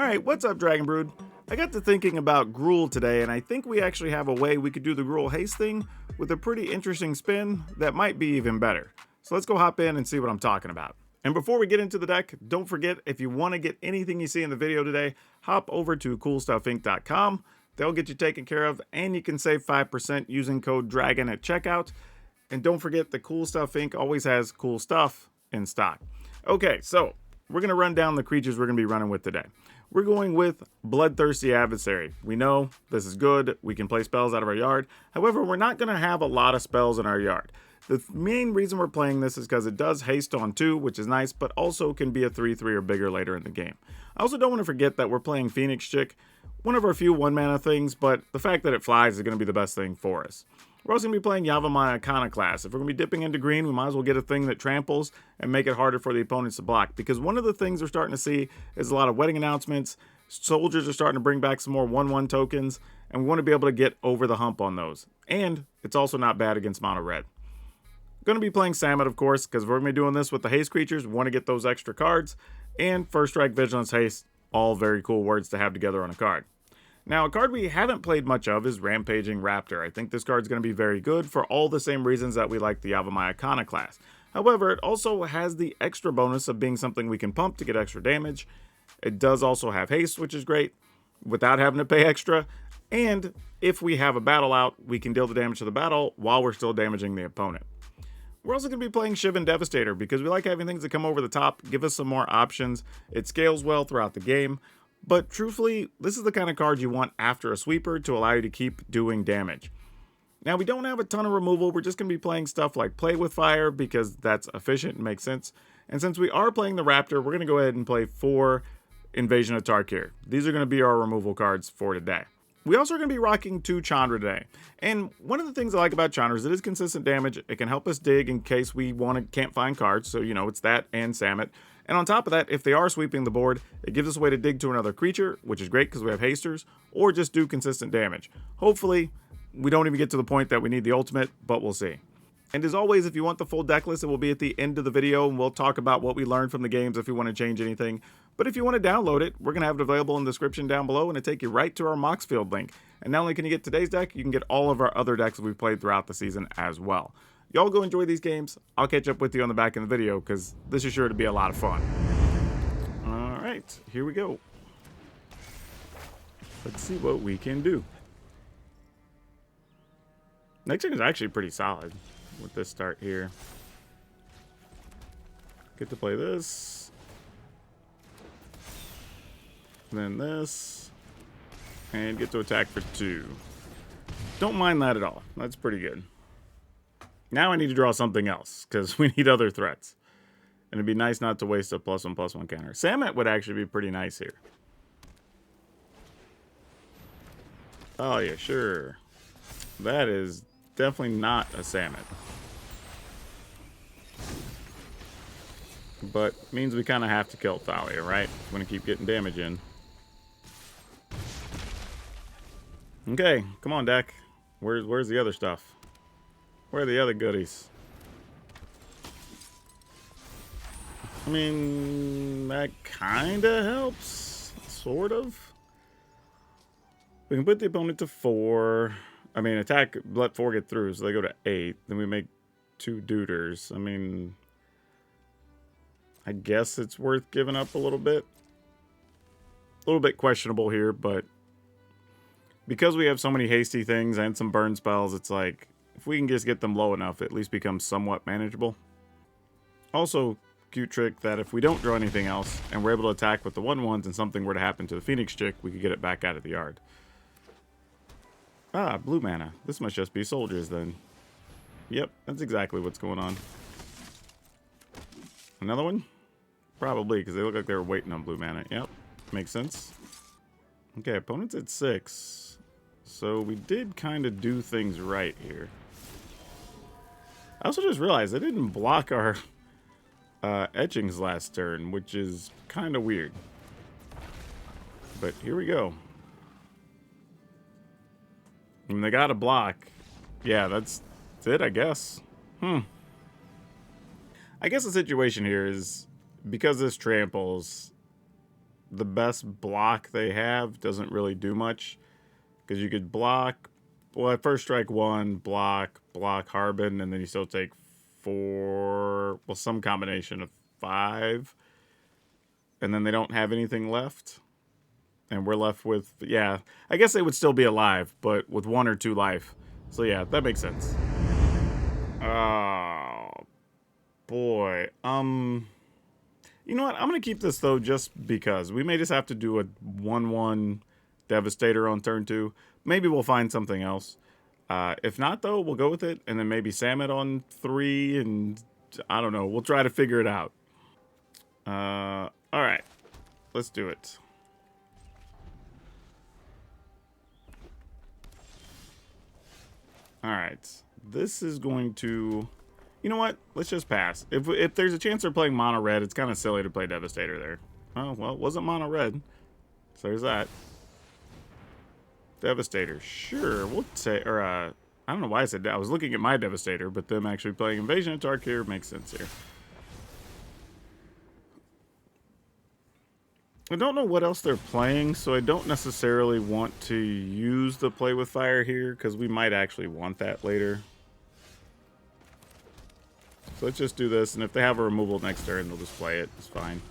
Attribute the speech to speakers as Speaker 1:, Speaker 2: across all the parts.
Speaker 1: Alright, what's up, Dragon Brood? I got to thinking about Gruul today, and I think we actually have a way we could do the Gruul haste thing with a pretty interesting spin that might be even better. So let's go hop in and see what I'm talking about. And before we get into the deck, don't forget, if you want to get anything you see in the video today, hop over to coolstuffinc.com. They'll get you taken care of, and you can save 5% using code DRAGON at checkout. And don't forget that Cool Stuff Inc. always has cool stuff in stock. Okay, so we're going to run down the creatures we're going to be running with today. We're going with Bloodthirsty Adversary. We know this is good. We can play spells out of our yard. However, we're not going to have a lot of spells in our yard. The main reason we're playing this is because it does haste on 2, which is nice, but also can be a 3/3 or bigger later in the game. I also don't want to forget that we're playing Phoenix Chick, one of our few 1-mana things, but the fact that it flies is going to be the best thing for us. We're also going to be playing Yavimaya Iconoclast. If we're going to be dipping into green, we might as well get a thing that tramples and make it harder for the opponents to block. Because one of the things we're starting to see is a lot of wedding announcements. Soldiers are starting to bring back some more 1/1 tokens, and we want to be able to get over the hump on those. And it's also not bad against mono red. Going to be playing Samut, of course, because we're going to be doing this with the haste creatures. We want to get those extra cards. And First Strike, Vigilance, Haste, all very cool words to have together on a card. Now, a card we haven't played much of is Rampaging Raptor. I think this card's going to be very good for all the same reasons that we like the Yavimaya Iconoclast. However, it also has the extra bonus of being something we can pump to get extra damage. It does also have haste, which is great, without having to pay extra. And if we have a battle out, we can deal the damage to the battle while we're still damaging the opponent. We're also going to be playing Shivan Devastator because we like having things that come over the top, give us some more options. It scales well throughout the game. But truthfully, this is the kind of card you want after a sweeper to allow you to keep doing damage. Now, we don't have a ton of removal. We're just going to be playing stuff like Play with Fire because that's efficient and makes sense. And since we are playing the Raptor, we're going to go ahead and play 4 Invasion of Tarkir. These are going to be our removal cards for today. We also are going to be rocking 2 Chandra today. And one of the things I like about Chandra is it is consistent damage. It can help us dig in case we can't find cards. So, it's that and Samut. And on top of that, if they are sweeping the board, it gives us a way to dig to another creature, which is great because we have hasters, or just do consistent damage. Hopefully, we don't even get to the point that we need the ultimate, but we'll see. And as always, if you want the full deck list, it will be at the end of the video, and we'll talk about what we learned from the games if you want to change anything. But if you want to download it, we're going to have it available in the description down below, and it'll take you right to our Moxfield link. And not only can you get today's deck, you can get all of our other decks that we've played throughout the season as well. Y'all go enjoy these games. I'll catch up with you on the back of the video, because this is sure to be a lot of fun. Alright, here we go. Let's see what we can do. Next thing is actually pretty solid with this start here. Get to play this. Then this. And get to attack for 2. Don't mind that at all. That's pretty good. Now I need to draw something else, because we need other threats. And it'd be nice not to waste a +1/+1 counter. Samut would actually be pretty nice here. Oh yeah, sure. That is definitely not a Samut. But means we kind of have to kill Thalia, right? We're going to keep getting damage in. Okay, come on, deck. Where's the other stuff? Where are the other goodies? I mean, that kind of helps. Sort of. We can put the opponent to 4. I mean, attack, let 4 get through, so they go to 8. Then we make 2 Duders. I mean, I guess it's worth giving up a little bit. A little bit questionable here, but because we have so many hasty things and some burn spells, it's like, if we can just get them low enough, it at least becomes somewhat manageable. Also, cute trick that if we don't draw anything else, and we're able to attack with the 1/1s and something were to happen to the Phoenix Chick, we could get it back out of the yard. Ah, blue mana. This must just be soldiers then. Yep, that's exactly what's going on. Another one? Probably, because they look like they were waiting on blue mana. Yep, makes sense. Okay, opponent's at 6. So we did kind of do things right here. I also just realized I didn't block our etchings last turn, which is kind of weird. But here we go. I mean, they got a block. Yeah, that's it, I guess. I guess the situation here is, because this tramples, the best block they have doesn't really do much. Because you could block, well, at first strike 1, block, Harbin, and then you still take 4, well, some combination of 5. And then they don't have anything left. And we're left with, yeah, I guess they would still be alive, but with 1 or 2 life. So yeah, that makes sense. Oh, boy. You know what? I'm going to keep this, though, just because. We may just have to do a 1-1 Devastator on turn 2. Maybe we'll find something else. If not, though, we'll go with it. And then maybe Samit on 3. And I don't know. We'll try to figure it out. All right. Let's do it. All right. This is going to... You know what? Let's just pass. If there's a chance they're playing mono red, it's kind of silly to play Devastator there. Oh, well, it wasn't mono red. So there's that. Devastator. Sure, we'll take... Or, I don't know why I said that. I was looking at my Devastator, but them actually playing Invasion of Tarkir makes sense here. I don't know what else they're playing, so I don't necessarily want to use the Play with Fire here, because we might actually want that later. So let's just do this, and if they have a removal next turn, they'll just play it. It's fine.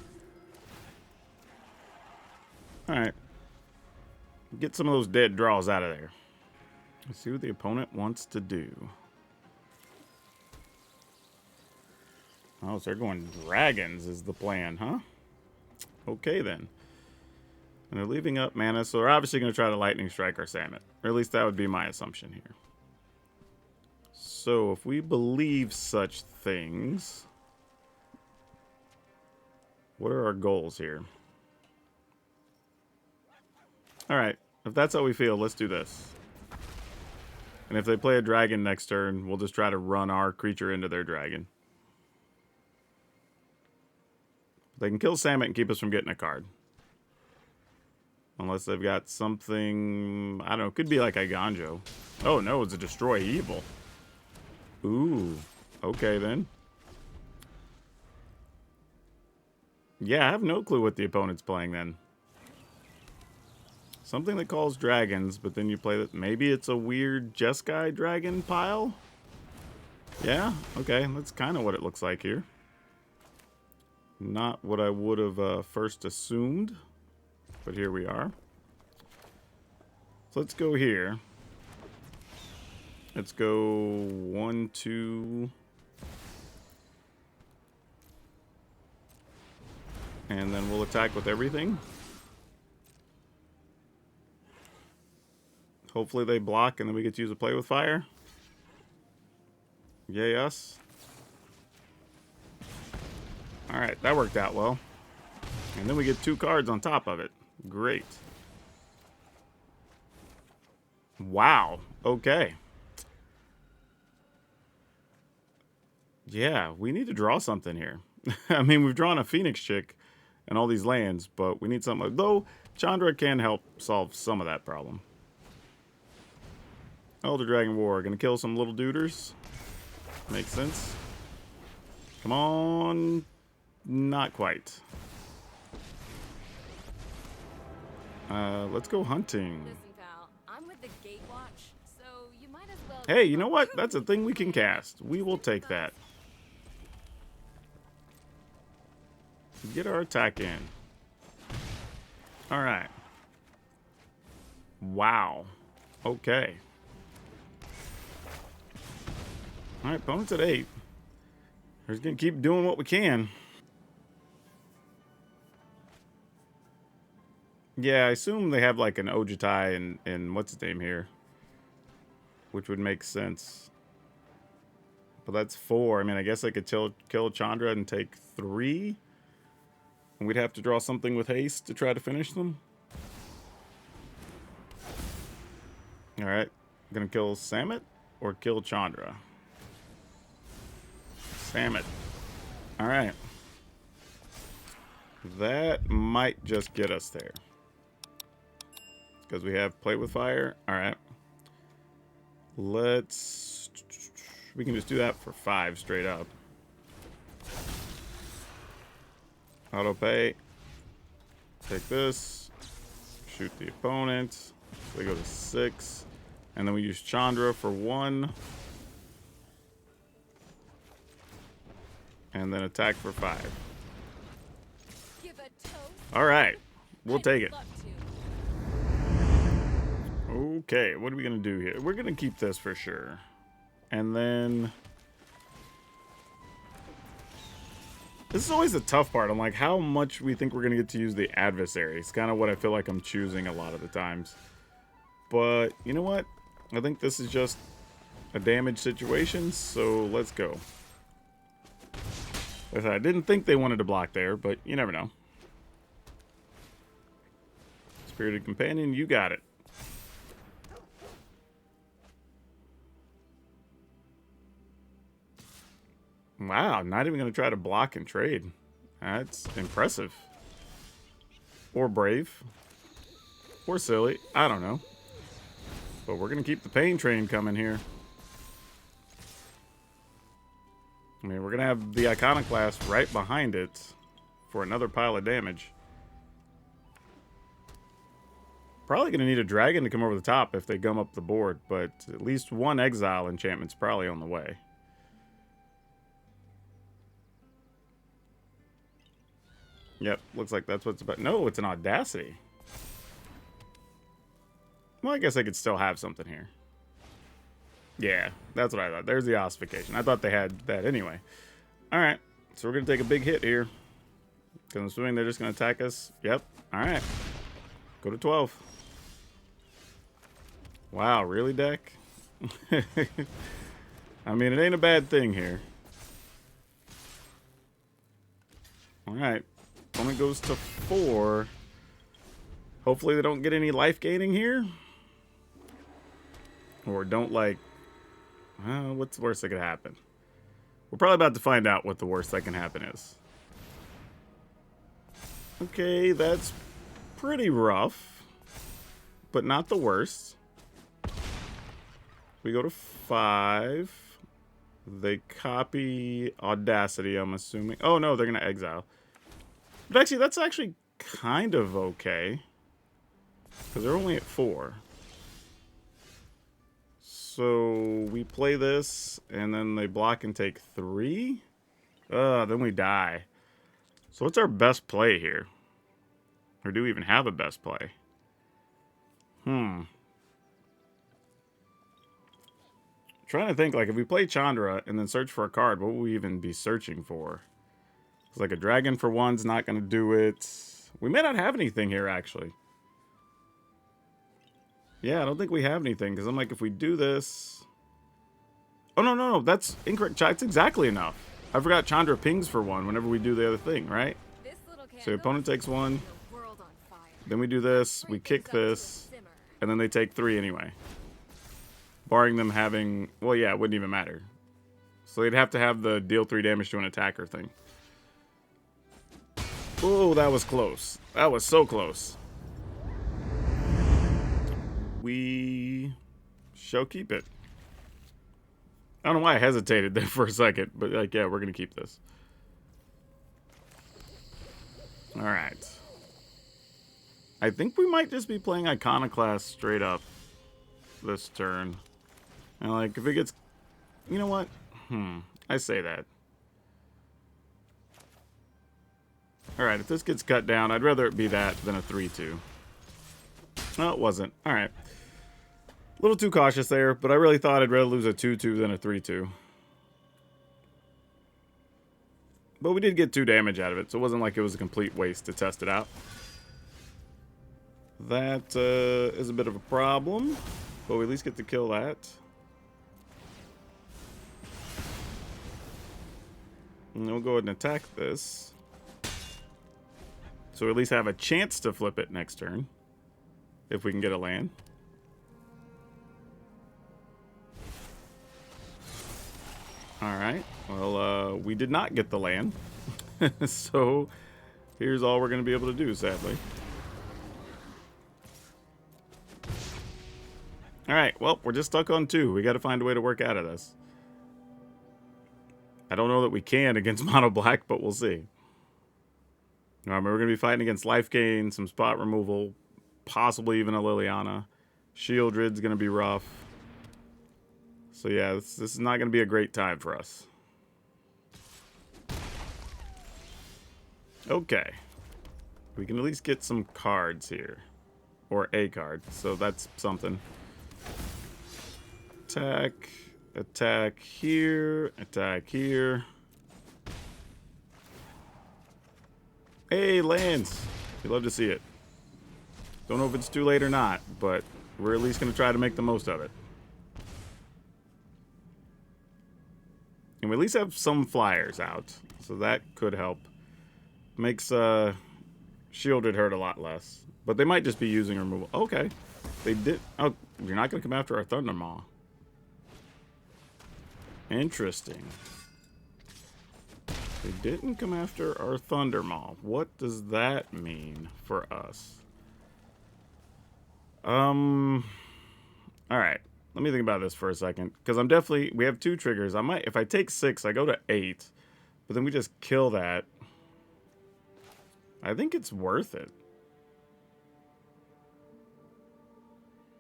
Speaker 1: Alright. Get some of those dead draws out of there. Let's see what the opponent wants to do. Oh, so they're going dragons is the plan, huh? Okay, then. And they're leaving up mana, so they're obviously going to try to Lightning Strike our Samit. Or at least that would be my assumption here. So, if we believe such things, what are our goals here? Alright, if that's how we feel, let's do this. And if they play a dragon next turn, we'll just try to run our creature into their dragon. They can kill Samit and keep us from getting a card. Unless they've got something... I don't know, it could be like a Ganjo. Oh no, it's a Destroy Evil. Ooh, okay then. Yeah, I have no clue what the opponent's playing then. Something that calls dragons, but then you play that. Maybe it's a weird Jeskai Dragon pile? Yeah, okay, that's kind of what it looks like here. Not what I would have first assumed, but here we are. So let's go here. Let's go 1, 2. And then we'll attack with everything. Hopefully they block and then we get to use a Play with Fire. Yay us. Alright, that worked out well. And then we get 2 cards on top of it. Great. Wow. Okay. Yeah, we need to draw something here. I mean, we've drawn a Phoenix Chick and all these lands, but we need something. Though, Chandra can help solve some of that problem. Elder Dragon War. Gonna kill some little duders. Makes sense. Come on. Not quite. Let's go hunting.
Speaker 2: Listen, pal, I'm with the Gatewatch, so you might as well...
Speaker 1: Hey, you know what? That's a thing we can cast. We will take that. Get our attack in. Alright. Wow. Okay. Alright, opponent's at 8. We're just gonna keep doing what we can. Yeah, I assume they have like an Ojutai and what's his name here. Which would make sense. But that's 4. I mean, I guess I could kill Chandra and take 3. And we'd have to draw something with haste to try to finish them. Alright. Gonna kill Samit or kill Chandra? Samit. Alright. That might just get us there. Because we have Play with Fire. Alright. Let's... We can just do that for 5 straight up. Auto pay. Take this. Shoot the opponent. So they go to 6. And then we use Chandra for 1. And then attack for 5.
Speaker 2: Give a toast.
Speaker 1: All right. We'll take it.
Speaker 2: Love to.
Speaker 1: Okay, what are we going to do here? We're going to keep this for sure. And then... This is always the tough part. I'm like, how much we think we're going to get to use the adversary. It's kind of what I feel like I'm choosing a lot of the times. But, you know what? I think this is just a damage situation, so let's go. Like I said, I didn't think they wanted to block there, but you never know. Spirited Companion, you got it. Wow, not even going to try to block and trade. That's impressive. Or brave. Or silly. I don't know. But we're going to keep the pain train coming here. I mean, we're going to have the Iconoclast right behind it for another pile of damage. Probably going to need a dragon to come over the top if they gum up the board, but at least one exile enchantment's probably on the way. Yep, looks like that's what's about. No, it's an Audacity. Well, I guess I could still have something here. Yeah, that's what I thought. There's the ossification. I thought they had that anyway. Alright, so we're going to take a big hit here. Because I'm assuming they're just going to attack us. Yep, alright. Go to 12. Wow, really, deck? I mean, it ain't a bad thing here. Alright. Opponent goes to 4. Hopefully they don't get any life gaining here. Or don't like... what's the worst that could happen? We're probably about to find out what the worst that can happen is. Okay, that's pretty rough. But not the worst. We go to 5. They copy Audacity, I'm assuming. Oh, no, they're going to exile. But actually, that's actually kind of okay. Because they're only at 4. So we play this, and then they block and take 3. Then we die. So what's our best play here? Or do we even have a best play? Trying to think, like, if we play Chandra and then search for a card, what would we even be searching for? It's like a dragon for 1's not going to do it. We may not have anything here, actually. Yeah, I don't think we have anything, because I'm like, if we do this... Oh, no, that's incorrect. It's exactly enough. I forgot Chandra pings for 1 whenever we do the other thing, right? So the opponent takes 1. Then we do this, we kick this, and then they take 3 anyway. Barring them having... Well, yeah, it wouldn't even matter. So they'd have to have the deal 3 damage to an attacker thing. Oh, that was close. That was so close. We shall keep it. I don't know why I hesitated there for a second, but like, yeah, we're going to keep this. All right. I think we might just be playing Iconoclast straight up this turn. And like, if it gets... You know what? I say that. Alright, if this gets cut down, I'd rather it be that than a 3-2. No, it wasn't. Alright. A little too cautious there, but I really thought I'd rather lose a 2-2 than a 3-2. But we did get 2 damage out of it, so it wasn't like it was a complete waste to test it out. That is a bit of a problem, but we at least get to kill that. And we'll go ahead and attack this. So we at least have a chance to flip it next turn. If we can get a land. Alright. Well, we did not get the land. So here's all we're going to be able to do, sadly. Alright, well, we're just stuck on 2. We got to find a way to work out of this. I don't know that we can against mono black, but we'll see. We're going to be fighting against life gain, some spot removal, possibly even a Liliana. Shieldred's going to be rough. So yeah, this is not going to be a great time for us. Okay. We can at least get some cards here. Or a card. So that's something. Attack. Attack here. Attack here. Hey, lands. You love to see it. Don't know if it's too late or not, but we're at least going to try to make the most of it. And we at least have some flyers out, so that could help. Makes Shieldred hurt a lot less. But they might just be using removal. Okay. They did. Oh, you're not going to come after our Thundermaw. Interesting. They didn't come after our Thundermaw. What does that mean for us? Alright. Let me think about this for a second. Because I'm definitely... We have 2 triggers. I might... If I take 6, I go to 8. But then we just kill that. I think it's worth it.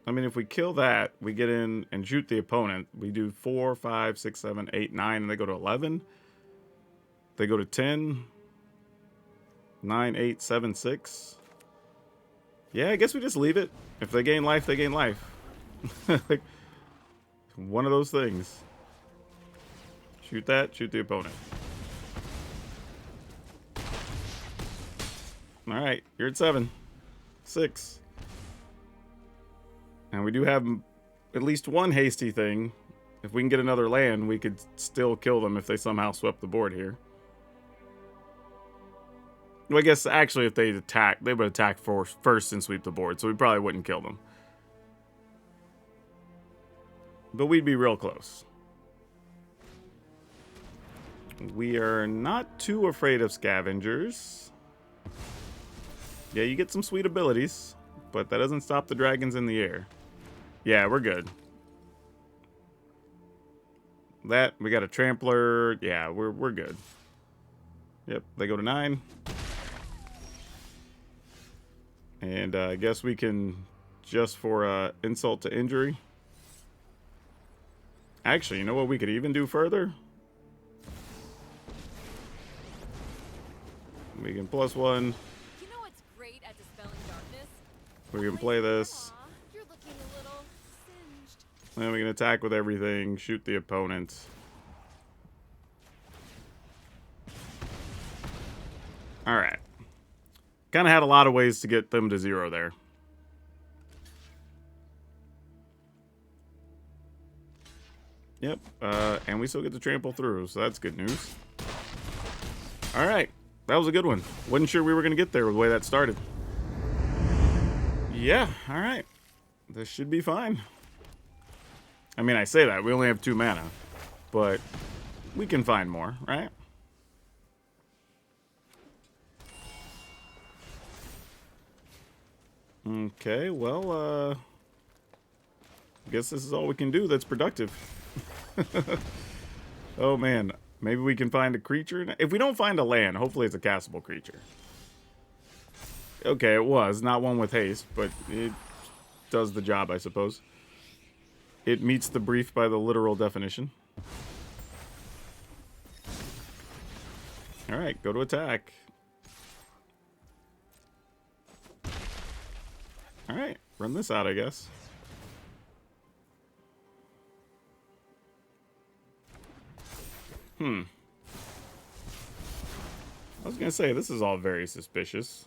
Speaker 1: I mean, if we kill that, we get in and shoot the opponent. We do 4, 5, 6, 7, 8, 9, and they go to 11. They go to 10. 9, 8, 7, 6. Yeah, I guess we just leave it. If they gain life, they gain life. Like, one of those things. Shoot that, shoot the opponent. Alright, you're at 7. 6. And we do have at least one hasty thing. If we can get another land, we could still kill them if they somehow swept the board here. Well, I guess actually if they attack, they would attack first and sweep the board, so we probably wouldn't kill them. But we'd be real close. We are not too afraid of scavengers. Yeah, you get some sweet abilities, but that doesn't stop the dragons in the air. Yeah, we're good. That, we got a trampler. Yeah, we're good. Yep, they go to 9. And I guess we can, just for insult to injury. Actually, you know what we could even do further? We can +1.
Speaker 2: You know what's great at dispelling darkness?
Speaker 1: We can play this.
Speaker 2: Aw, you're looking a little singed.
Speaker 1: Then we can attack with everything, shoot the opponent. Alright. Kind of had a lot of ways to get them to 0 there. Yep, and we still get to trample through, so that's good news. Alright, that was a good one. Wasn't sure we were going to get there with the way that started. Yeah, alright. This should be fine. I mean, I say that, we only have 2 mana. But we can find more, right? Okay, well, I guess this is all we can do that's productive. Oh, man. Maybe we can find a creature. If we don't find a land, hopefully it's a castable creature. Okay, it was. Not one with haste, but it does the job, I suppose. It meets the brief by the literal definition. Alright, go to attack. Alright, run this out, I guess. I was gonna say, this is all very suspicious.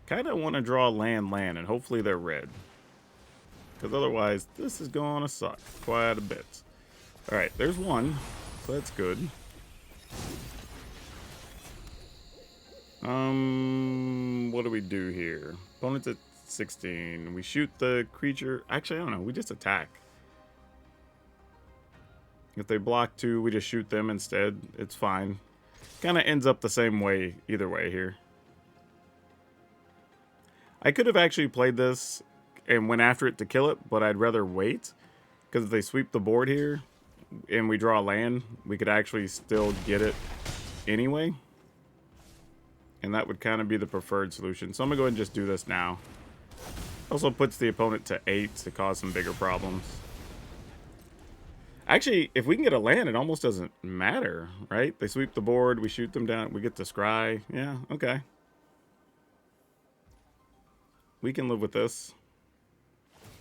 Speaker 1: Kinda want to draw land, and hopefully they're red. Because otherwise, this is gonna suck quite a bit. Alright, there's one, so that's good. What do we do here? Opponent's at 16. We shoot the creature. Actually, I don't know. We just attack. If they block 2, we just shoot them instead. It's fine. Kind of ends up the same way either way here. I could have actually played this and went after it to kill it, but I'd rather wait. Because if they sweep the board here, and we draw land, we could actually still get it anyway. And that would kind of be the preferred solution. So I'm going to go ahead and just do this now. Also puts the opponent to 8 to cause some bigger problems. Actually, if we can get a land, it almost doesn't matter, right? They sweep the board, we shoot them down, we get to scry. Yeah, okay. We can live with this.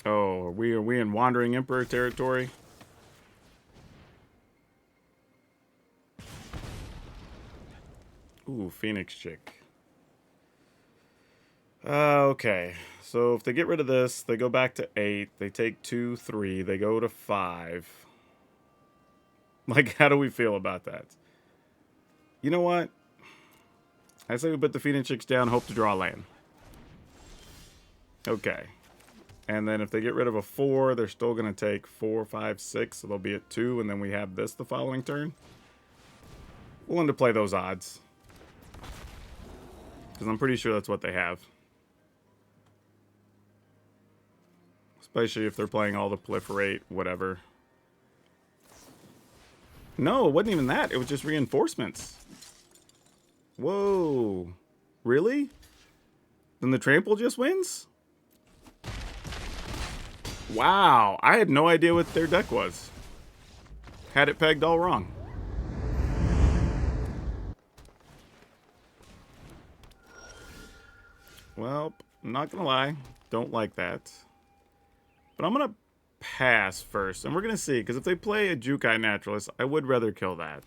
Speaker 1: Oh, are we in Wandering Emperor territory? Ooh, Phoenix Chick. Okay, so if they get rid of this, they go back to 8. They take 2, 3. They go to 5. Like, how do we feel about that? You know what? I say we put the Phoenix Chicks down, hope to draw land. Okay. And then if they get rid of a 4, they're still going to take 4, 5, 6. So they'll be at 2, and then we have this the following turn. Willing to play those odds. Because I'm pretty sure that's what they have. Especially if they're playing all the proliferate, whatever. No, it wasn't even that. It was just reinforcements. Whoa. Really? Then the trample just wins? Wow. I had no idea what their deck was. Had it pegged all wrong. Well, I'm not going to lie. Don't like that. But I'm going to pass first. And we're going to see. Because if they play a Jeskai Naturalist, I would rather kill that.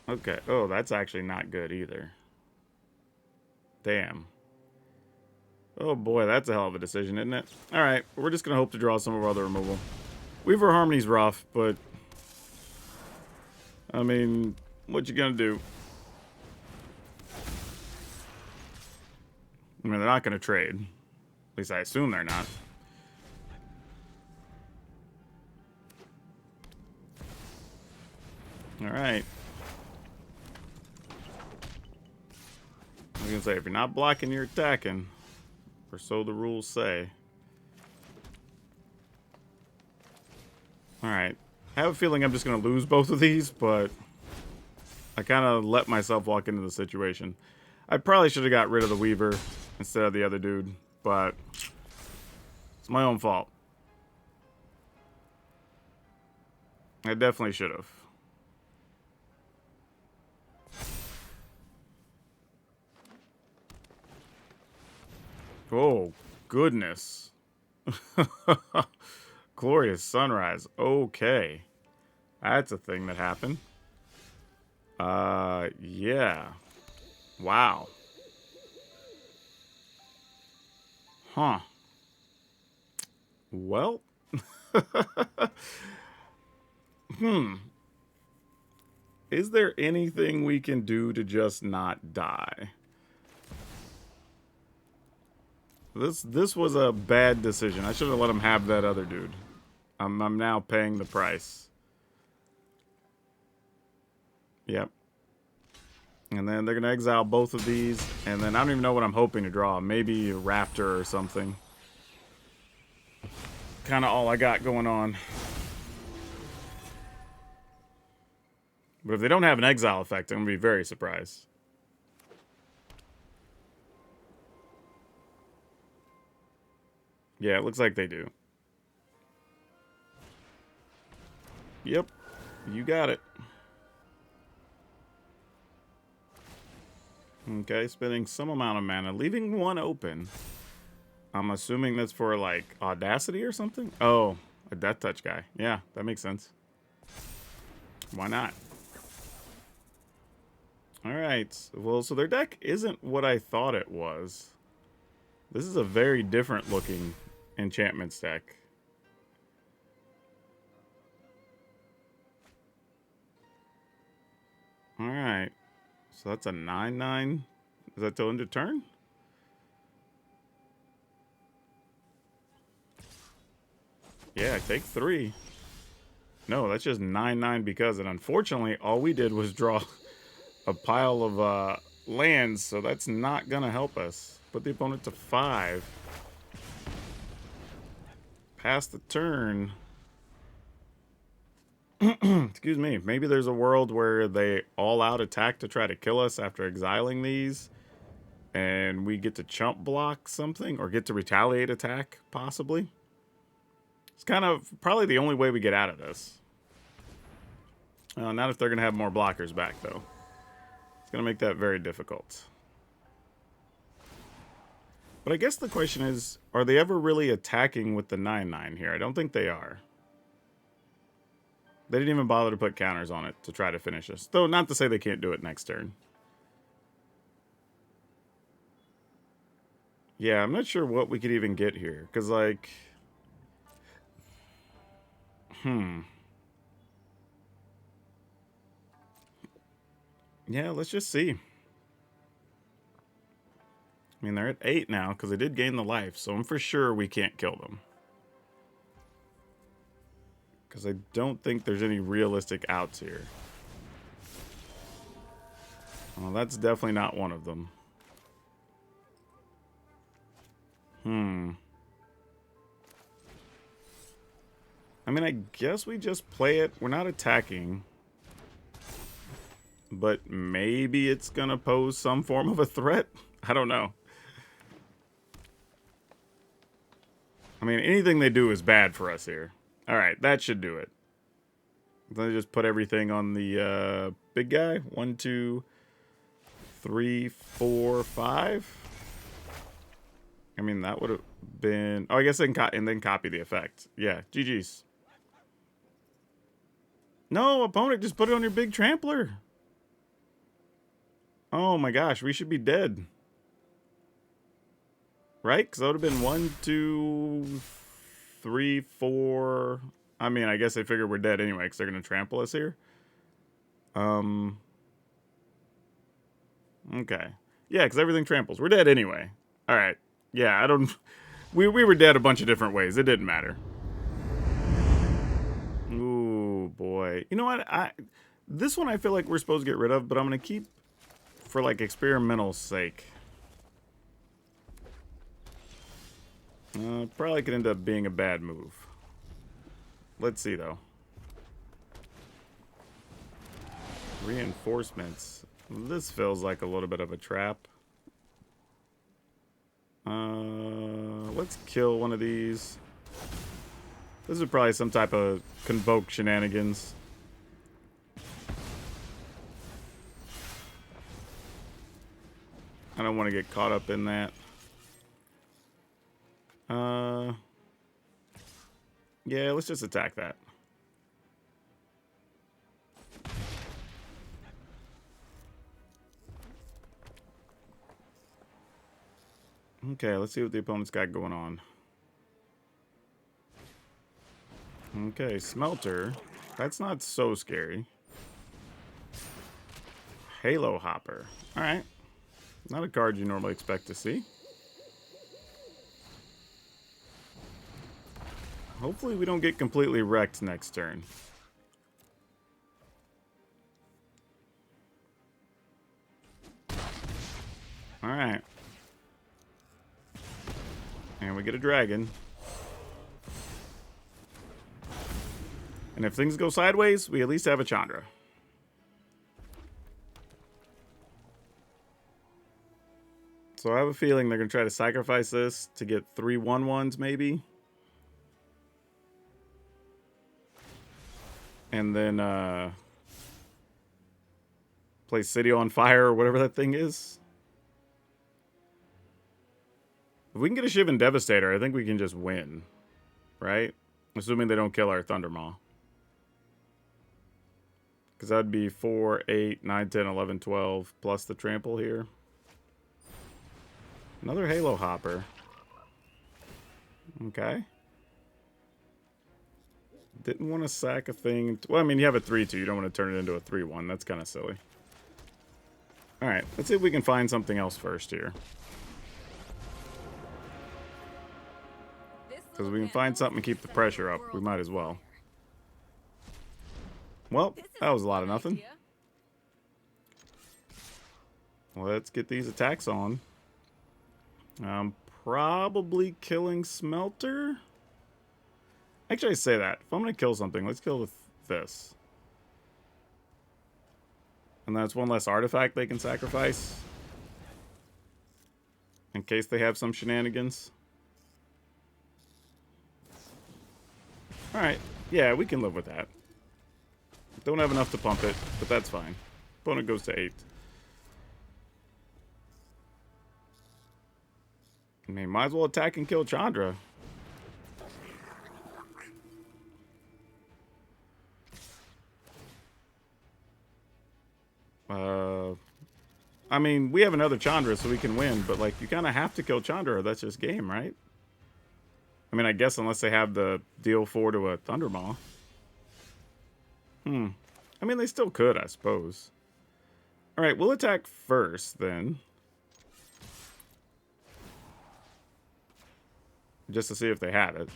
Speaker 1: Okay. Oh, that's actually not good either. Damn. Oh boy, that's a hell of a decision, isn't it? Alright, we're just going to hope to draw some of our other removal. Weaver Harmony's rough, but... I mean, what you going to do? I mean, they're not going to trade. At least I assume they're not. Alright. I was going to say, if you're not blocking, you're attacking. Or so the rules say. Alright. I have a feeling I'm just going to lose both of these, but I kind of let myself walk into the situation. I probably should have got rid of the Weaver instead of the other dude, but it's my own fault. I definitely should have. Oh, goodness. Glorious Sunrise. Okay. That's a thing that happened. Yeah. Wow. Huh. Well. Is there anything we can do to just not die? This was a bad decision. I should have let him have that other dude. I'm now paying the price. Yep. And then they're going to exile both of these. And then I don't even know what I'm hoping to draw. Maybe a Raptor or something. Kind of all I got going on. But if they don't have an exile effect, I'm going to be very surprised. Yeah, it looks like they do. Yep. You got it. Okay, spending some amount of mana, leaving one open. I'm assuming that's for, like, Audacity or something? Oh, a Death Touch guy. Yeah, that makes sense. Why not? Alright. Well, so their deck isn't what I thought it was. This is a very different looking enchantments deck. Alright. So that's a 9/9. Is that till end of turn? Yeah, take 3. No, that's just 9/9 because, and unfortunately, all we did was draw a pile of lands, so that's not going to help us. Put the opponent to 5. Pass the turn. Excuse me. Maybe there's a world where they all out attack to try to kill us after exiling these. And we get to chump block something or get to retaliate attack, possibly. It's kind of probably the only way we get out of this. Not if they're going to have more blockers back, though. It's going to make that very difficult. But I guess the question is, are they ever really attacking with the 9/9 here? I don't think they are. They didn't even bother to put counters on it to try to finish us. Though, not to say they can't do it next turn. Yeah, I'm not sure what we could even get here. Because, like... Yeah, let's just see. I mean, they're at 8 now because they did gain the life. So I'm for sure we can't kill them. Because I don't think there's any realistic outs here. Well, that's definitely not one of them. I mean, I guess we just play it. We're not attacking. But maybe it's going to pose some form of a threat. I don't know. I mean, anything they do is bad for us here. All right, that should do it. Let me just put everything on the big guy. 1, 2, 3, 4, 5. I mean, that would have been... Oh, I guess and then copy the effect. Yeah, GG's. No, opponent, just put it on your big trampler. Oh my gosh, we should be dead. Right? Because that would have been 1, 2, 3, 4... I mean, I guess they figure we're dead anyway because they're going to trample us here. Okay. Yeah, because everything tramples. We're dead anyway. All right. Yeah, I don't... We were dead a bunch of different ways. It didn't matter. Ooh, boy. You know what? This one I feel like we're supposed to get rid of, but I'm going to keep for, like, experimental sake. Probably could end up being a bad move. Let's see, though. Reinforcements. This feels like a little bit of a trap. Let's kill one of these. This is probably some type of convoke shenanigans. I don't want to get caught up in that. Yeah, let's just attack that. Okay, let's see what the opponent's got going on. Okay, Smelter. That's not so scary. Halo Hopper. Alright. Not a card you normally expect to see. Hopefully we don't get completely wrecked next turn. Alright. And we get a dragon. And if things go sideways, we at least have a Chandra. So I have a feeling they're going to try to sacrifice this to get 3 1/1s maybe. And then play City on Fire or whatever that thing is. If we can get a Shivan Devastator, I think we can just win. Right? Assuming they don't kill our Thundermaw. Because that'd be 4, 8, 9, 10, 11, 12 plus the trample here. Another Halo Hopper. Okay. Didn't want to sack a thing. Well, I mean, you have a 3-2. You don't want to turn it into a 3-1. That's kind of silly. Alright, let's see if we can find something else first here. Because we can find something to keep the pressure up. We might as well. Well, that was a lot of nothing. Let's get these attacks on. Probably killing Smelter. Actually, I say that. If I'm going to kill something, let's kill this. And that's one less artifact they can sacrifice. In case they have some shenanigans. Alright. Yeah, we can live with that. Don't have enough to pump it, but that's fine. Opponent goes to 8. I mean, might as well attack and kill Chandra. I mean, we have another Chandra, so we can win, but, like, you kind of have to kill Chandra, or that's just game, right? I mean, I guess unless they have the deal 4 to a Thundermaw. I mean, they still could, I suppose. Alright, we'll attack first, then. Just to see if they have it.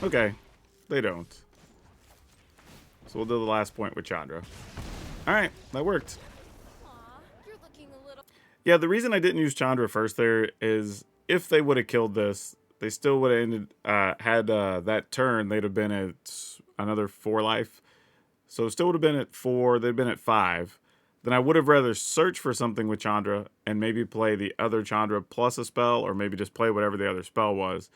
Speaker 1: Okay, they don't. So we'll do the last point with Chandra. Alright, that worked.
Speaker 2: You're looking a little...
Speaker 1: Yeah, the reason I didn't use Chandra first there is if they would have killed this, they still would have ended, had that turn, they'd have been at another 4 life. So it still would have been at 4, they'd been at 5. Then I would have rather searched for something with Chandra and maybe play the other Chandra plus a spell, or maybe just play whatever the other spell was,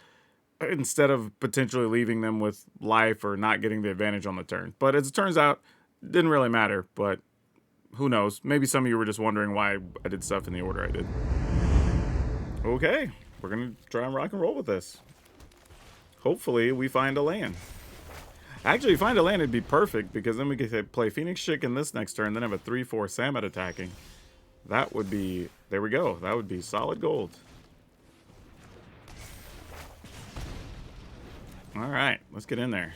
Speaker 1: instead of potentially leaving them with life or not getting the advantage on the turn. But as it turns out, it didn't really matter, but who knows? Maybe some of you were just wondering why I did stuff in the order I did. Okay, we're going to try and rock and roll with this. Hopefully we find a land. Actually, find a land, it'd be perfect, because then we could play Phoenix Chicken this next turn, then have a 3-4 Samet attacking. That would be... There we go. That would be solid gold. Alright, let's get in there.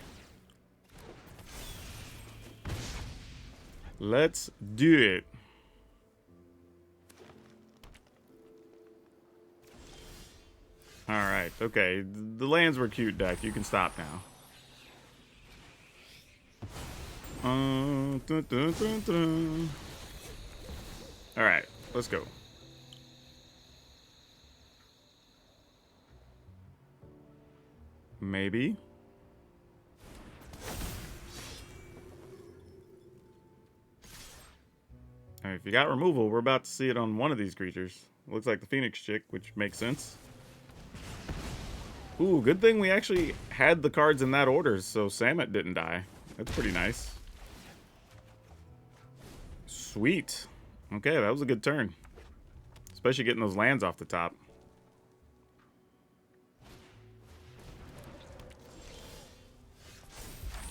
Speaker 1: Let's do it. Alright, okay. The lands were cute, deck. You can stop now. Alright, let's go. Maybe. Alright, if you got removal, we're about to see it on one of these creatures. Looks like the Phoenix Chick, which makes sense. Ooh, good thing we actually had the cards in that order, so Samet didn't die. That's pretty nice. Sweet. Okay, that was a good turn. Especially getting those lands off the top.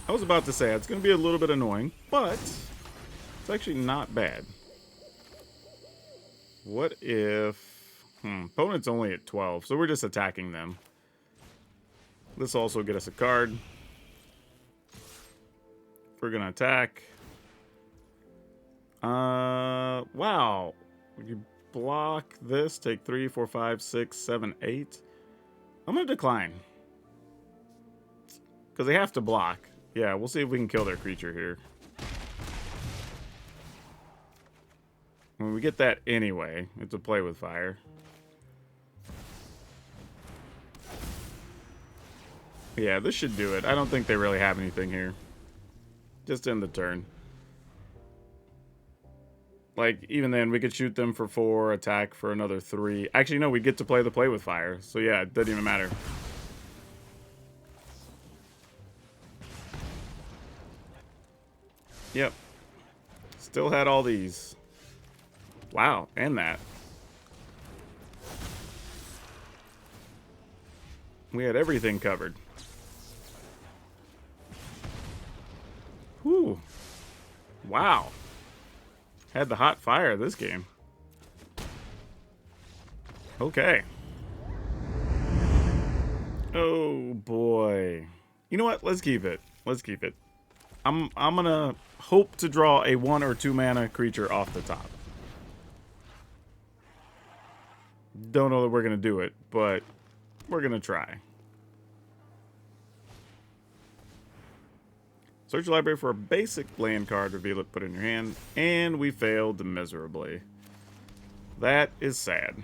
Speaker 1: I was about to say, it's going to be a little bit annoying, but it's actually not bad. What if... opponent's only at 12, so we're just attacking them. This also get us a card. We're going to attack. Wow. You block this, take 3, 4, 5, 6, 7, 8. I'm going to decline. Because they have to block. Yeah, we'll see if we can kill their creature here. When we get that anyway, it's a play with fire. Yeah, this should do it. I don't think they really have anything here. Just end the turn. Like, even then, we could shoot them for 4, attack for another 3. Actually, no, we get to play the play with fire. So yeah, it doesn't even matter. Yep. Still had all these. Wow, and that. We had everything covered. Whew. Wow. Had the hot fire this game. Okay. Oh boy. You know what? Let's keep it. Let's keep it. I'm gonna hope to draw a 1 or 2 mana creature off the top. Don't know that we're gonna do it, but we're gonna try. Search your library for a basic land card, reveal it, put it in your hand, and we failed miserably. That is sad.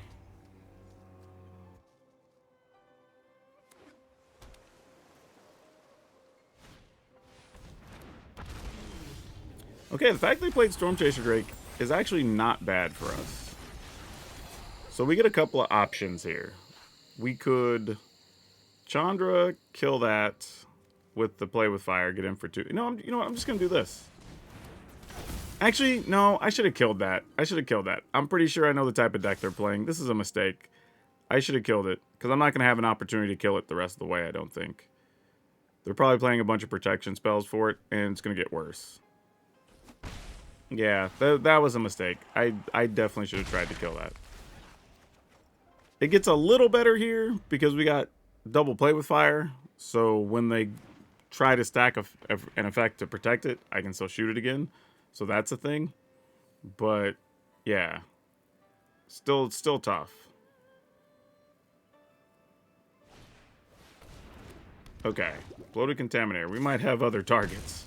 Speaker 1: Okay, the fact they played Storm Chaser Drake is actually not bad for us. So we get a couple of options here. We could Chandra, kill that with the play with fire, get in for 2. You know what? I'm just going to do this. Actually, no, I should have killed that. I'm pretty sure I know the type of deck they're playing. This is a mistake. I should have killed it, because I'm not going to have an opportunity to kill it the rest of the way, I don't think. They're probably playing a bunch of protection spells for it, and it's going to get worse. Yeah, that was a mistake. I definitely should have tried to kill that. It gets a little better here, because we got double play with fire, so when they try to stack an effect to protect it, I can still shoot it again. So that's a thing. But, yeah. Still tough. Okay. Bloated Contaminator. We might have other targets.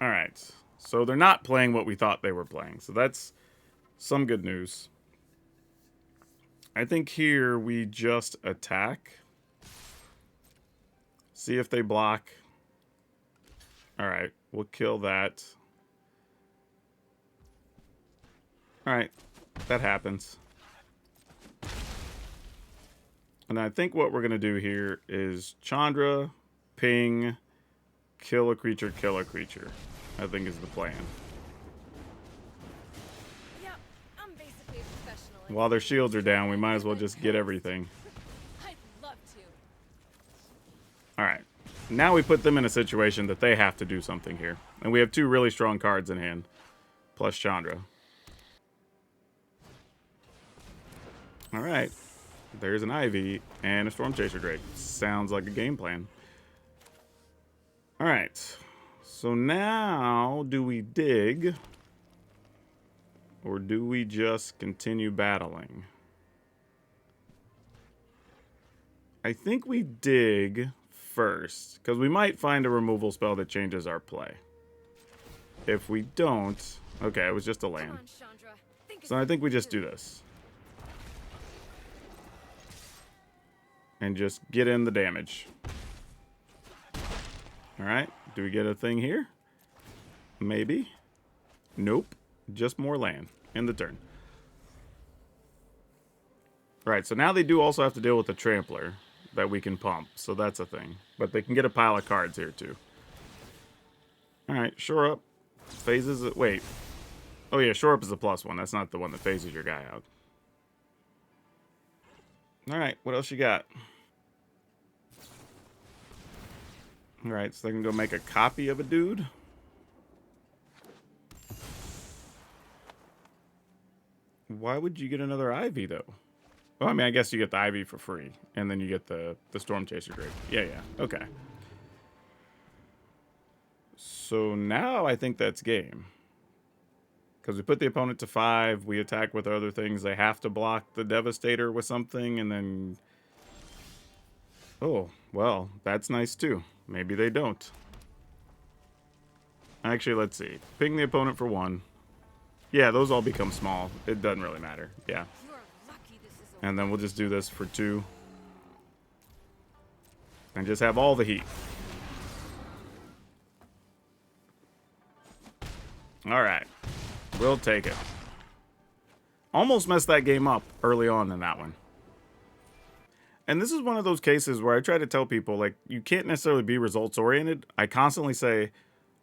Speaker 1: Alright. So they're not playing what we thought they were playing. So that's some good news. I think here we just attack. See if they block. Alright. We'll kill that. Alright. That happens. And I think what we're going to do here is Chandra, ping, kill a creature, I think is the plan.
Speaker 2: Yeah, I'm basically a professional.
Speaker 1: While their shields are down, we might as well just get everything.
Speaker 2: I'd love to.
Speaker 1: Alright. Now we put them in a situation that they have to do something here. And we have 2 really strong cards in hand. Plus Chandra. Alright. There's an Ivy and a Storm Chaser Drake. Sounds like a game plan. Alright. So now, do we dig? Or do we just continue battling? I think we dig first. Because we might find a removal spell that changes our play. If we don't... Okay, it was just a land.
Speaker 2: Come on, Chandra.
Speaker 1: So I think we just do this. And just get in the damage. Alright. Do we get a thing here? Maybe. Nope. Just more land. End the turn. Right, so now they do also have to deal with the Trampler that we can pump. So that's a thing. But they can get a pile of cards here too. Alright, Shore Up. Phases it. Wait. Oh yeah, Shore Up is a +1. That's not the one that phases your guy out. Alright, what else you got? Alright, so they can go make a copy of a dude. Why would you get another Ivy, though? Well, I mean, I guess you get the Ivy for free. And then you get the Storm Chaser Drake. Yeah, okay. So now I think that's game. Because we put the opponent to 5, we attack with other things. They have to block the Devastator with something, and then... Oh, well, that's nice too. Maybe they don't. Actually, let's see. Ping the opponent for 1. Yeah, those all become small. It doesn't really matter. Yeah.
Speaker 2: You're lucky this is a
Speaker 1: And then we'll just do this for 2. And just have all the heat. Alright. We'll take it. Almost messed that game up early on in that one. And this is one of those cases where I try to tell people, like, you can't necessarily be results-oriented. I constantly say,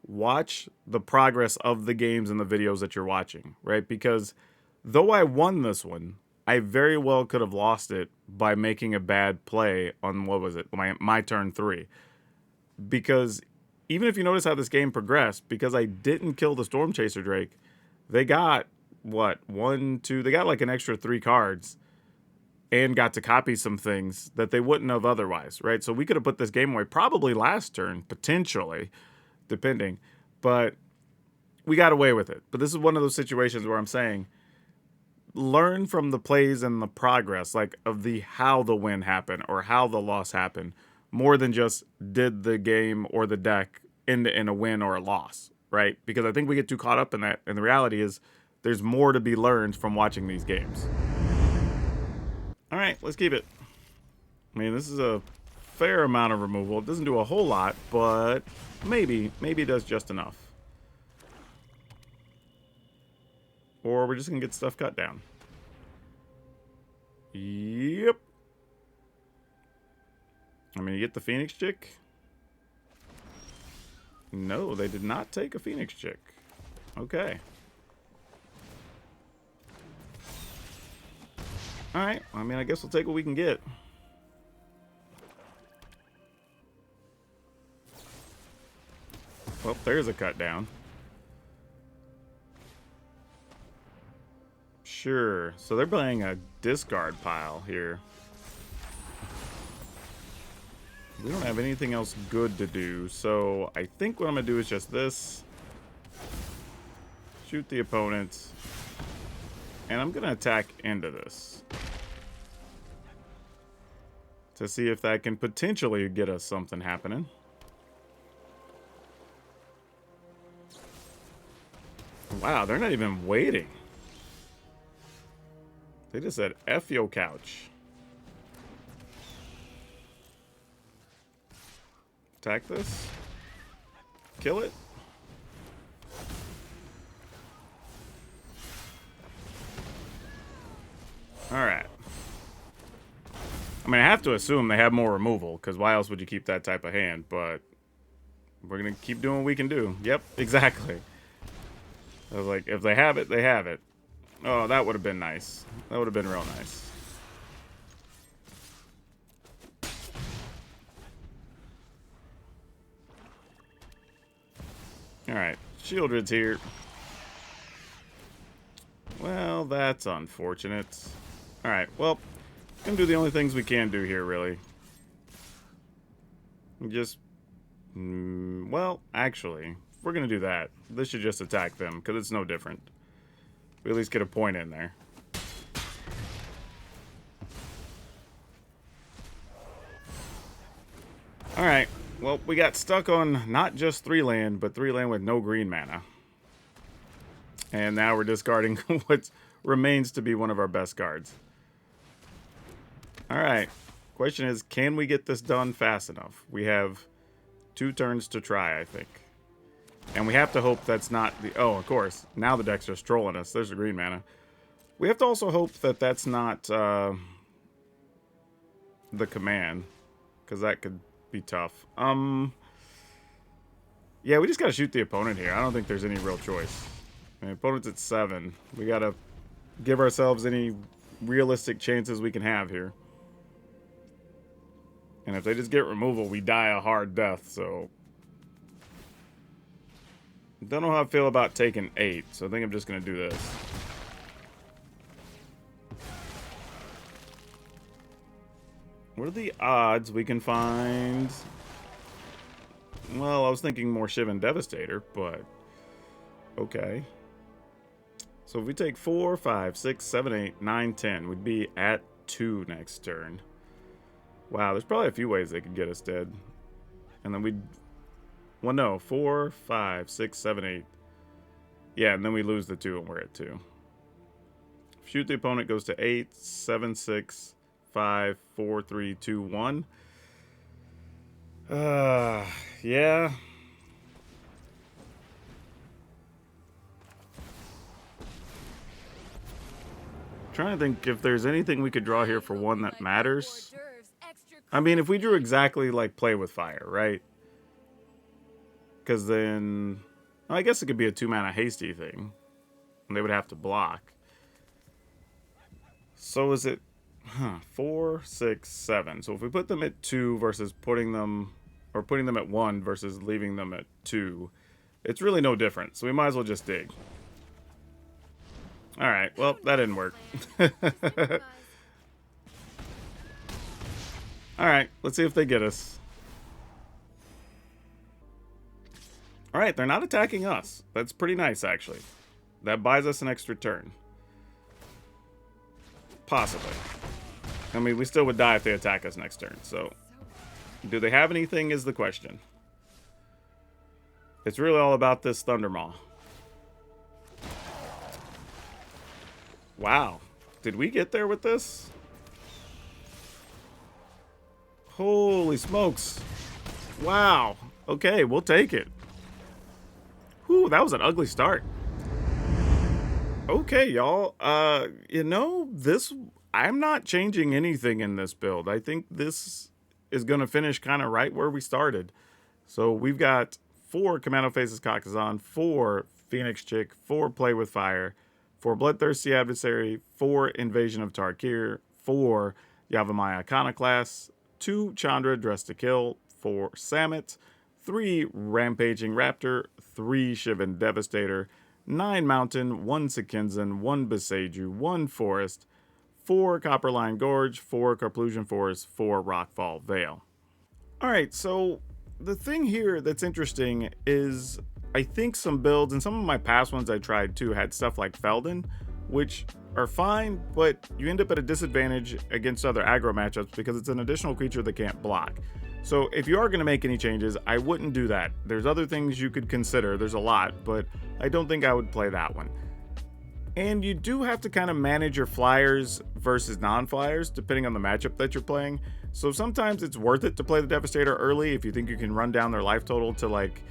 Speaker 1: watch the progress of the games and the videos that you're watching, right? Because though I won this one, I very well could have lost it by making a bad play on, what was it, my turn 3. Because even if you notice how this game progressed, because I didn't kill the Storm Chaser Drake, they got, what, 1, 2, they got like an extra 3 cards. And got to copy some things that they wouldn't have otherwise, right? So we could have put this game away probably last turn, potentially, depending. But we got away with it. But this is one of those situations where I'm saying, learn from the plays and the progress, like of the how the win happened or how the loss happened, more than just did the game or the deck end in a win or a loss, right? Because I think we get too caught up in that. And the reality is there's more to be learned from watching these games. All right, let's keep it. I mean, this is a fair amount of removal. It doesn't do a whole lot, but maybe it does just enough. Or we're just going to get stuff cut down. Yep. I mean, you get the Phoenix Chick. No, they did not take a Phoenix Chick. Okay. Alright, I mean, I guess we'll take what we can get. Well, there's a cut down. Sure. So they're playing a discard pile here. We don't have anything else good to do, so I think what I'm going to do is just this. Shoot the opponent. And I'm going to attack into this. To see if that can potentially get us something happening. Wow, they're not even waiting. They just said, F yo couch. Attack this. Kill it. Alright. I mean, I have to assume they have more removal, because why else would you keep that type of hand? But we're going to keep doing what we can do. Yep, exactly. I was like, if they have it, they have it. Oh, that would have been nice. That would have been real nice. Alright, Shieldred's here. Well, that's unfortunate. Alright, well, gonna do the only things we can do here, really. Just... well, actually, if we're gonna do that, this should just attack them, because it's no different. We at least get a point in there. Alright, well, we got stuck on not just 3 land, but 3 land with no green mana. And now we're discarding what remains to be one of our best cards. Alright, question is, can we get this done fast enough? We have 2 turns to try, I think. And we have to hope that's not the... oh, of course, now the deck's just trolling us. There's the green mana. We have to also hope that that's not the command, because that could be tough. Yeah, we just gotta shoot the opponent here. I don't think there's any real choice. I mean, opponent's at 7. We gotta give ourselves any realistic chances we can have here. And if they just get removal, we die a hard death, so... don't know how I feel about taking 8, so I think I'm just gonna do this. What are the odds we can find... well, I was thinking more Shivan Devastator, but... okay. So if we take 4, 5, 6, 7, 8, 9, 10, we'd be at 2 next turn. Wow, there's probably a few ways they could get us dead. And then we'd... well, no, 4, 5, 6, 7, 8. Yeah, and then we lose the 2 and we're at 2. Shoot the opponent goes to 8, 7, 6, 5, 4, 3, 2, 1. Yeah. Trying to think if there's anything we could draw here for one that matters. I mean, if we drew exactly like Play with Fire, right? Because then... I guess it could be a 2-mana hasty thing. And they would have to block. So is it... 4, 6, 7. So if we put them at 2 versus putting them... or putting them at 1 versus leaving them at 2... it's really no different. So we might as well just dig. Alright, well, that didn't work. Alright, let's see if they get us. Alright, they're not attacking us. That's pretty nice, actually. That buys us an extra turn. Possibly. I mean, we still would die if they attack us next turn, so... do they have anything is the question. It's really all about this Thundermaw. Wow. Did we get there with this? Holy smokes. Wow. Okay, we'll take it. Whew, that was an ugly start. Okay, y'all. You know, I'm not changing anything in this build. I think this is going to finish kind of right where we started. So we've got 4 Commando Faces Kakazan, 4 Phoenix Chick, 4 Play with Fire, 4 Bloodthirsty Adversary, 4 Invasion of Tarkir, 4 Yavimaya Iconoclast, 2 Chandra Dressed to Kill, 4 Samet, 3 Rampaging Raptor, 3 Shivan Devastator, 9 Mountain, 1 Sekinzan, 1 Beseju, 1 Forest, 4 Copperline Gorge, 4 Carplusian Forest, 4 Rockfall Vale. Alright, so the thing here that's interesting is I think some builds, and some of my past ones I tried too, had stuff like Felden, which are fine, but you end up at a disadvantage against other aggro matchups because it's an additional creature that can't block. So if you are going to make any changes, I wouldn't do that. There's other things you could consider. There's a lot, but I don't think I would play that one. And you do have to kind of manage your flyers versus non-flyers depending on the matchup that you're playing. So sometimes it's worth it to play the Devastator early if you think you can run down their life total to like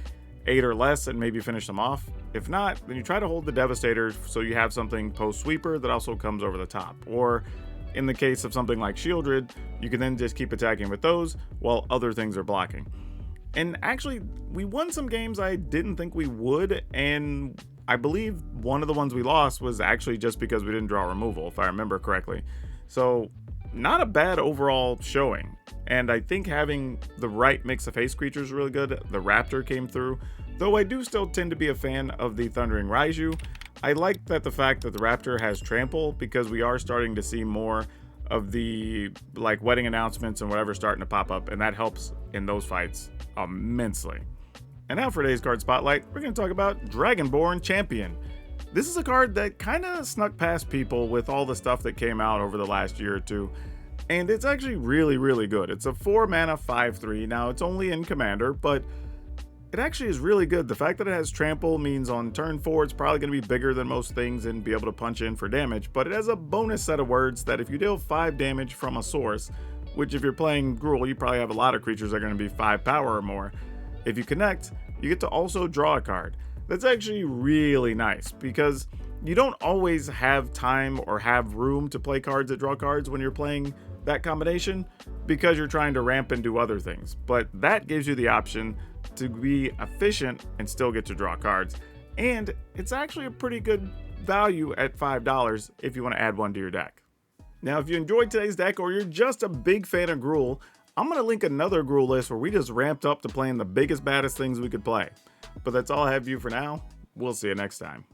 Speaker 1: 8 or less and maybe finish them off. If not, then you try to hold the Devastator so you have something post-sweeper that also comes over the top. Or in the case of something like Shieldred, you can then just keep attacking with those while other things are blocking. And actually, we won some games I didn't think we would, and I believe one of the ones we lost was actually just because we didn't draw removal, if I remember correctly. So, not a bad overall showing. And I think having the right mix of haste creatures is really good. The Raptor came through, though I do still tend to be a fan of the Thundering Raiju. I like that the fact that the Raptor has Trample, because we are starting to see more of the like wedding announcements and whatever starting to pop up, and that helps in those fights immensely. And now for today's card spotlight, we're going to talk about Dragonborn Champion. This is a card that kind of snuck past people with all the stuff that came out over the last year or two, and it's actually really, really good. It's a 4 mana 5/3. Now it's only in Commander, but it actually is really good. The fact that it has Trample means on turn 4 it's probably going to be bigger than most things and be able to punch in for damage, but it has a bonus set of words that if you deal 5 damage from a source, which if you're playing Gruul, you probably have a lot of creatures that are going to be 5 power or more. If you connect, you get to also draw a card. That's actually really nice because you don't always have time or have room to play cards that draw cards when you're playing that combination because you're trying to ramp and do other things. But that gives you the option to be efficient and still get to draw cards. And it's actually a pretty good value at $5 if you want to add one to your deck. Now, if you enjoyed today's deck or you're just a big fan of Gruul, I'm going to link another Gruul list where we just ramped up to playing the biggest, baddest things we could play. But that's all I have for you for now. We'll see you next time.